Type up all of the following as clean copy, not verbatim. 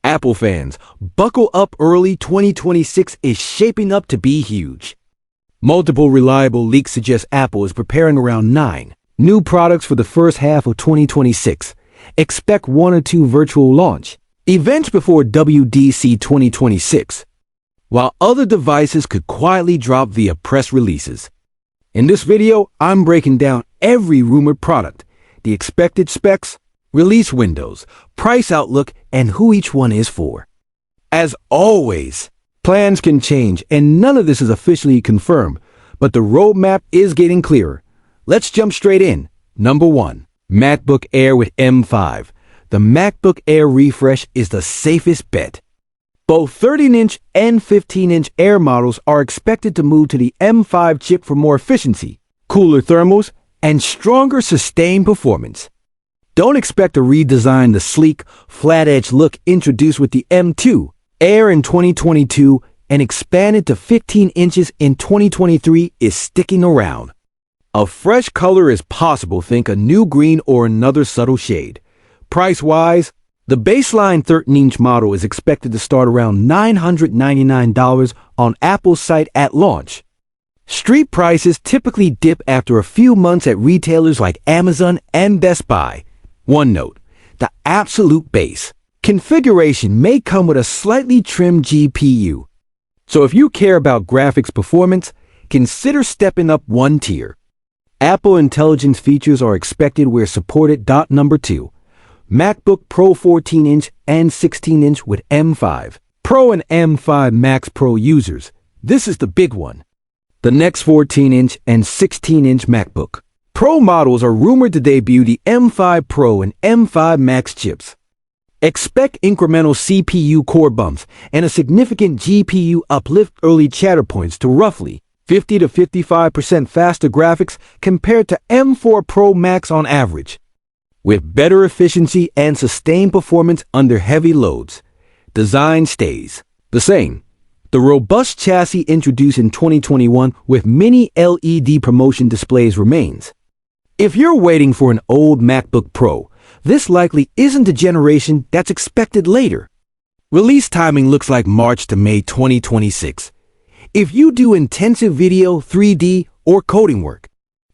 Apple fans, buckle up early. 2026 is shaping up to be huge. Multiple reliable leaks suggest Apple is preparing around 9 new products for the first half of 2026. Expect 1 or 2 virtual launch events before WWDC 2026, while other devices could quietly drop via press releases. In this video, I'm breaking down every rumored product, the expected specs, release windows, price outlook, and who each one is for. As always, plans can change and none of this is officially confirmed, but the roadmap is getting clearer. Let's jump straight in. Number 1. MacBook Air with M5. The MacBook Air refresh is the safest bet. Both 13-inch and 15-inch Air models are expected to move to the M5 chip for more efficiency, cooler thermals, and stronger sustained performance. Don't expect to redesign the sleek, flat-edge look introduced with the M2 Air in 2022 and expanded to 15 inches in 2023 is sticking around. A fresh color is possible. Think a new green or another subtle shade. Price-wise, the baseline 13-inch model is expected to start around $999 on Apple's site at launch. Street prices typically dip after a few months at retailers like Amazon and Best Buy. One note, the absolute base configuration may come with a slightly trimmed GPU. So if you care about graphics performance, consider stepping up one tier. Apple Intelligence features are expected where supported. Number 2. MacBook Pro 14-inch and 16-inch with M5 Pro and M5 Max Pro users. This is the big one. The next 14-inch and 16-inch MacBook Pro models are rumored to debut the M5 Pro and M5 Max chips. Expect incremental CPU core bumps and a significant GPU uplift. Early chatter points to roughly 50 to 55% faster graphics compared to M4 Pro Max on average, with better efficiency and sustained performance under heavy loads. Design stays the same. The robust chassis introduced in 2021 with mini LED promotion displays remains. If you're waiting for an old MacBook Pro, this likely isn't the generation that's expected later. Release timing looks like March to May 2026. If you do intensive video, 3D, or coding work,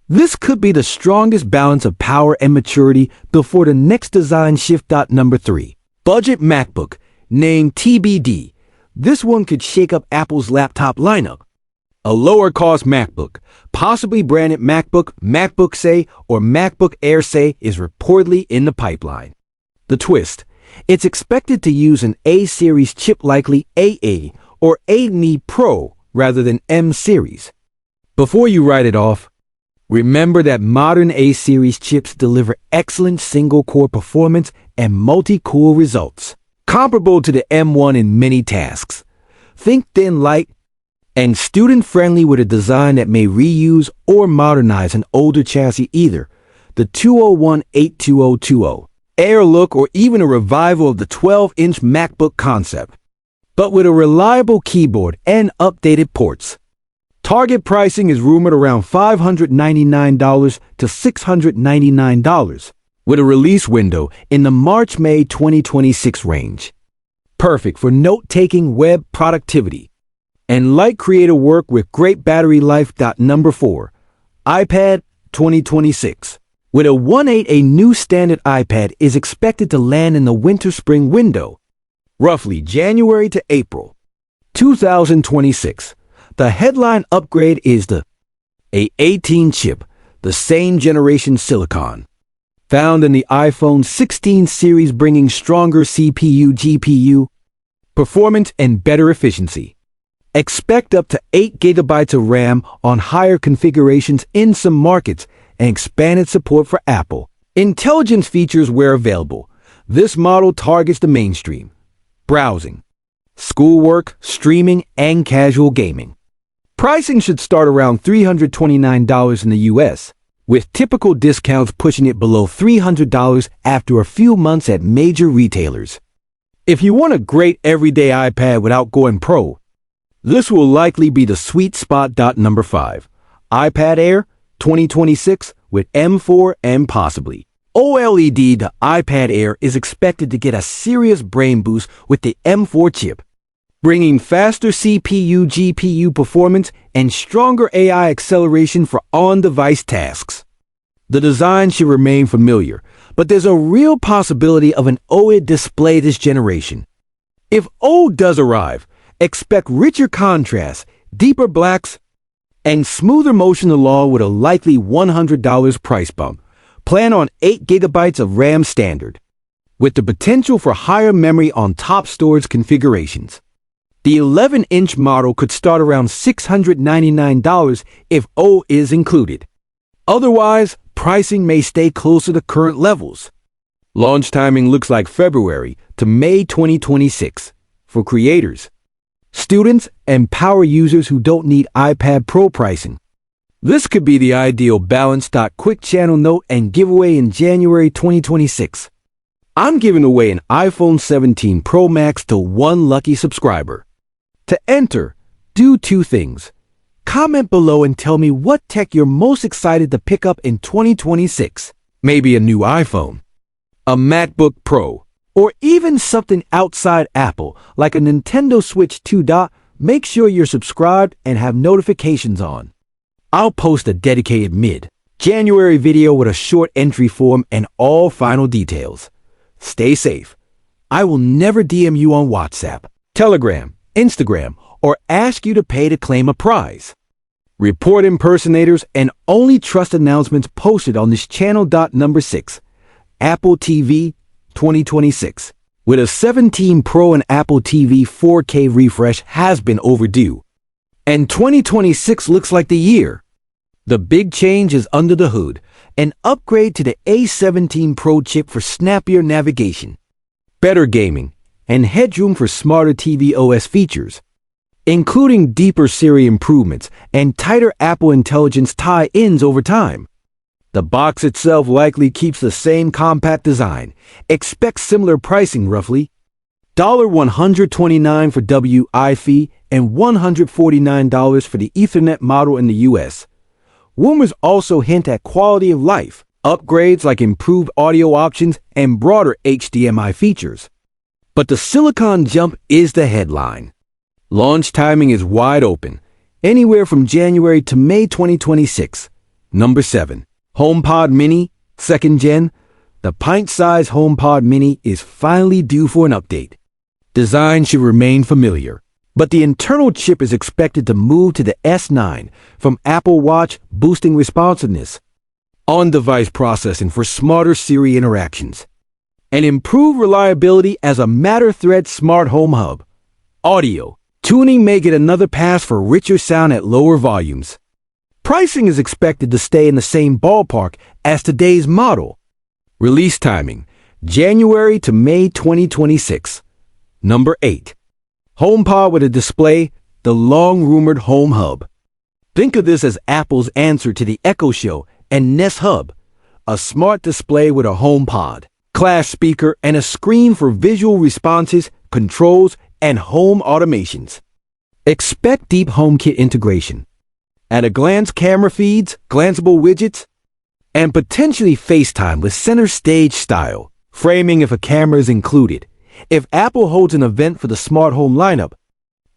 this could be the strongest balance of power and maturity before the next design shift. Number 3. Budget MacBook, named TBD. This one could shake up Apple's laptop lineup. A lower-cost MacBook, possibly branded MacBook, MacBook SE, or MacBook Air SE, is reportedly in the pipeline. The twist: it's expected to use an A-series chip, likely AA or A-Me Pro, rather than M-series. Before you write it off, remember that modern A-series chips deliver excellent single-core performance and multi-core results, comparable to the M1 in many tasks. Think thin, light, and student-friendly with a design that may reuse or modernize an older chassis, either the 201-82020 Air look or even a revival of the 12-inch MacBook concept, but with a reliable keyboard and updated ports. Target pricing is rumored around $599 to $699, with a release window in the March-May 2026 range. Perfect for note-taking, web productivity, and light creative work with great battery life. Number 4. iPad 2026. With a 1.8, a new standard iPad is expected to land in the winter-spring window, roughly January to April 2026. The headline upgrade is the A18 chip, the same generation silicon found in the iPhone 16 series, bringing stronger CPU, GPU performance and better efficiency. Expect up to 8 GB of RAM on higher configurations in some markets and expanded support for Apple Intelligence features where available. This model targets the mainstream: browsing, schoolwork, streaming, and casual gaming. Pricing should start around $329 in the US, with typical discounts pushing it below $300 after a few months at major retailers. If you want a great everyday iPad without going pro, this will likely be the sweet spot. Number 5. iPad Air 2026 with M4 and possibly OLED, the iPad Air is expected to get a serious brain boost with the M4 chip, bringing faster CPU GPU performance and stronger AI acceleration for on-device tasks. The design should remain familiar, but there's a real possibility of an OLED display this generation. If OLED does arrive, expect richer contrast, deeper blacks, and smoother motion along with a likely $100 price bump. Plan on 8 GB of RAM standard, with the potential for higher memory on top storage configurations. The 11-inch model could start around $699 if OLED is included. Otherwise, pricing may stay closer to current levels. Launch timing looks like February to May 2026 for creators, students, and power users who don't need iPad Pro pricing. This could be the ideal balance. Quick channel note and giveaway in January 2026. I'm giving away an iPhone 17 Pro Max to one lucky subscriber. To enter, do 2 things. Comment below and tell me what tech you're most excited to pick up in 2026. Maybe a new iPhone, a MacBook Pro, or even something outside Apple like a Nintendo Switch 2. Make sure you're subscribed and have notifications on. I'll post a dedicated mid-January video with a short entry form and all final details. Stay safe. I will never DM you on WhatsApp, Telegram, Instagram, or ask you to pay to claim a prize. Report impersonators and only trust announcements posted on this channel. Number 6. Apple TV 2026. With a 17 Pro and Apple TV 4K refresh has been overdue, and 2026 looks like the year. The big change is under the hood, an upgrade to the A17 Pro chip for snappier navigation, better gaming, and headroom for smarter tvOS features, including deeper Siri improvements and tighter Apple Intelligence tie-ins over time. The box itself likely keeps the same compact design. Expect similar pricing, roughly $129 for Wi-Fi and $149 for the Ethernet model in the US. Rumors also hint at quality of life, upgrades like improved audio options and broader HDMI features. But the silicon jump is the headline. Launch timing is wide open, anywhere from January to May 2026. Number 7. HomePod Mini, 2nd Gen. The pint-sized HomePod Mini is finally due for an update. Design should remain familiar, but the internal chip is expected to move to the S9 from Apple Watch, boosting responsiveness, on-device processing for smarter Siri interactions, and improved reliability as a Matter-thread smart home hub. Audio tuning may get another pass for richer sound at lower volumes. Pricing is expected to stay in the same ballpark as today's model. Release timing, January to May 2026. Number 8. HomePod with a display, the long-rumored Home Hub. Think of this as Apple's answer to the Echo Show and Nest Hub, a smart display with a HomePod, class speaker, and a screen for visual responses, controls, and home automations. Expect deep HomeKit integration, at-a-glance camera feeds, glanceable widgets, and potentially FaceTime with center stage style, framing if a camera is included. If Apple holds an event for the smart home lineup,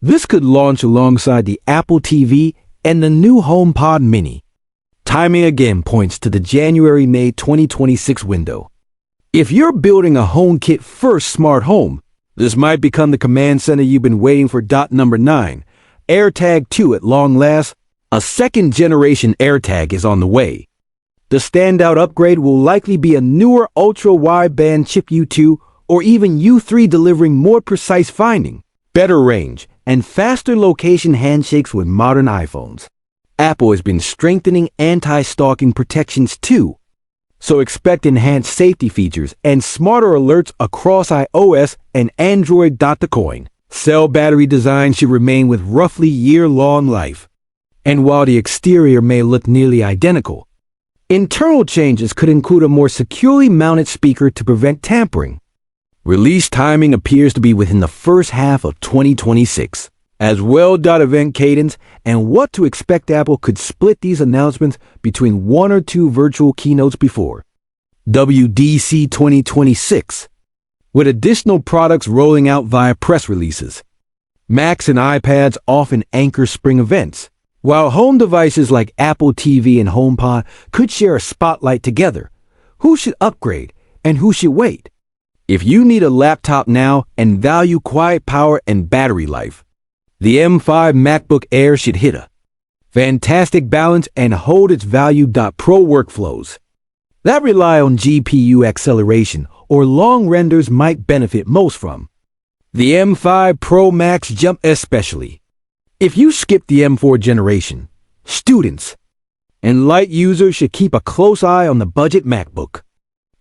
this could launch alongside the Apple TV and the new HomePod Mini. Timing again points to the January-May 2026 window. If you're building a HomeKit first smart home, this might become the command center you've been waiting for. Number 9. AirTag 2 at long last. A 2nd-generation AirTag is on the way. The standout upgrade will likely be a newer ultra-wideband chip U2 or even U3, delivering more precise finding, better range, and faster location handshakes with modern iPhones. Apple has been strengthening anti-stalking protections too, so expect enhanced safety features and smarter alerts across iOS and Android. The coin cell battery design should remain with roughly year-long life. And while the exterior may look nearly identical, internal changes could include a more securely mounted speaker to prevent tampering. Release timing appears to be within the first half of 2026. As well, event cadence and what to expect. Apple could split these announcements between 1 or 2 virtual keynotes before WWDC 2026, with additional products rolling out via press releases. Macs and iPads often anchor spring events, while home devices like Apple TV and HomePod could share a spotlight together. Who should upgrade and who should wait? If you need a laptop now and value quiet power and battery life, the M5 MacBook Air should hit a fantastic balance and hold its value. Pro workflows that rely on GPU acceleration or long renders might benefit most from the M5 Pro Max jump, especially if you skip the M4 generation. Students and light users should keep a close eye on the budget MacBook.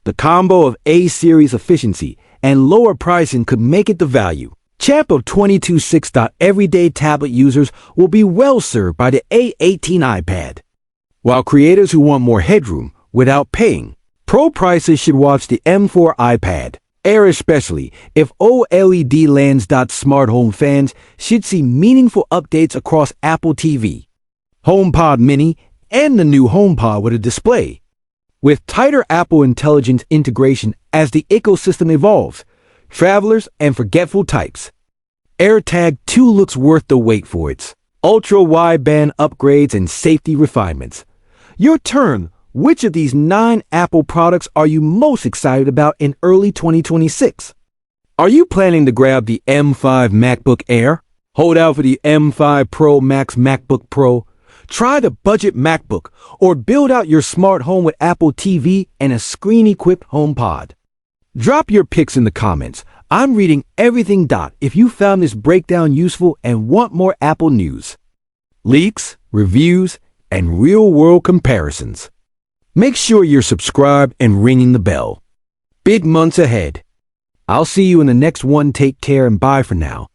The combo of A-series efficiency and lower pricing could make it the value champ of 22.6. Everyday tablet users will be well served by the A18 iPad, while creators who want more headroom without paying pro prices should watch the M4 iPad Air, especially if OLED lands. Smart home fans should see meaningful updates across Apple TV, HomePod Mini, and the new HomePod with a display, with tighter Apple Intelligence integration as the ecosystem evolves. Travelers and forgetful types, AirTag 2 looks worth the wait for its ultra-wideband upgrades and safety refinements. Your turn. Which of these 9 Apple products are you most excited about in early 2026? Are you planning to grab the M5 MacBook Air? Hold out for the M5 Pro Max MacBook Pro? Try the budget MacBook or build out your smart home with Apple TV and a screen-equipped HomePod? Drop your picks in the comments. I'm reading everything. If you found this breakdown useful and want more Apple news, leaks, reviews, and real-world comparisons, make sure you're subscribed and ringing the bell. Big months ahead. I'll see you in the next one. Take care and bye for now.